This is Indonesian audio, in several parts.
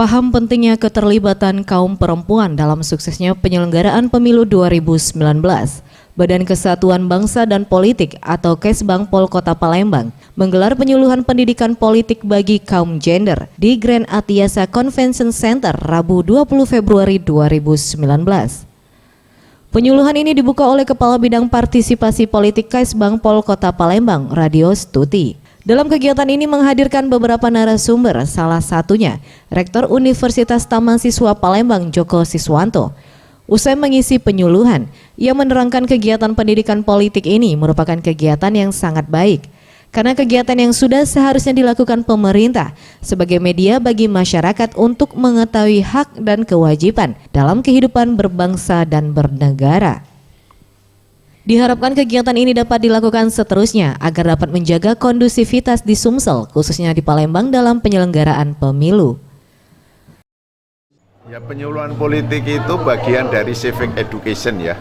Paham pentingnya keterlibatan kaum perempuan dalam suksesnya penyelenggaraan pemilu 2019. Badan Kesatuan Bangsa dan Politik atau Kesbangpol Kota Palembang menggelar penyuluhan pendidikan politik bagi kaum gender di Grand Atiasa Convention Center Rabu 20 Februari 2019. Penyuluhan ini dibuka oleh Kepala Bidang Partisipasi Politik Kesbangpol Kota Palembang, Radios Tuti. Dalam kegiatan ini menghadirkan beberapa narasumber, salah satunya Rektor Universitas Taman Siswa Palembang Joko Siswanto. Usai mengisi penyuluhan, ia menerangkan kegiatan pendidikan politik ini merupakan kegiatan yang sangat baik, karena kegiatan yang sudah seharusnya dilakukan pemerintah sebagai media bagi masyarakat untuk mengetahui hak dan kewajiban dalam kehidupan berbangsa dan bernegara. Diharapkan kegiatan ini dapat dilakukan seterusnya agar dapat menjaga kondusivitas di Sumsel, khususnya di Palembang dalam penyelenggaraan pemilu. Ya, penyuluhan politik itu bagian dari civic education ya.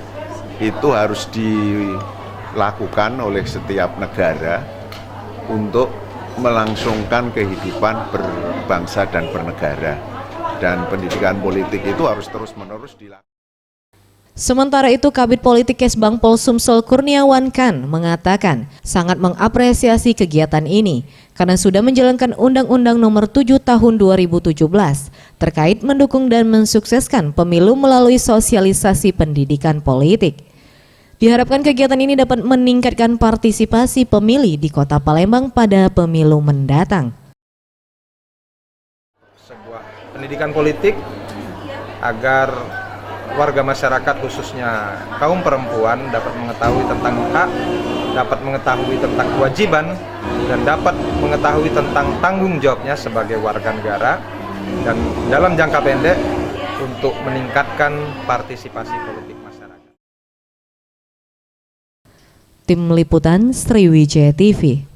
Itu harus dilakukan oleh setiap negara untuk melangsungkan kehidupan berbangsa dan bernegara. Dan pendidikan politik itu harus terus-menerus dilakukan. Sementara itu, Kabid Politik Kesbangpol Sumsel Kurniawan Khan mengatakan sangat mengapresiasi kegiatan ini karena sudah menjalankan Undang-Undang Nomor 7 Tahun 2017 terkait mendukung dan mensukseskan pemilu melalui sosialisasi pendidikan politik. Diharapkan kegiatan ini dapat meningkatkan partisipasi pemilih di Kota Palembang pada pemilu mendatang. Sebuah pendidikan politik agar warga masyarakat khususnya kaum perempuan dapat mengetahui tentang hak, dapat mengetahui tentang kewajiban, dan dapat mengetahui tentang tanggung jawabnya sebagai warga negara, dan dalam jangka pendek untuk meningkatkan partisipasi politik masyarakat. Tim Liputan Sriwijaya TV.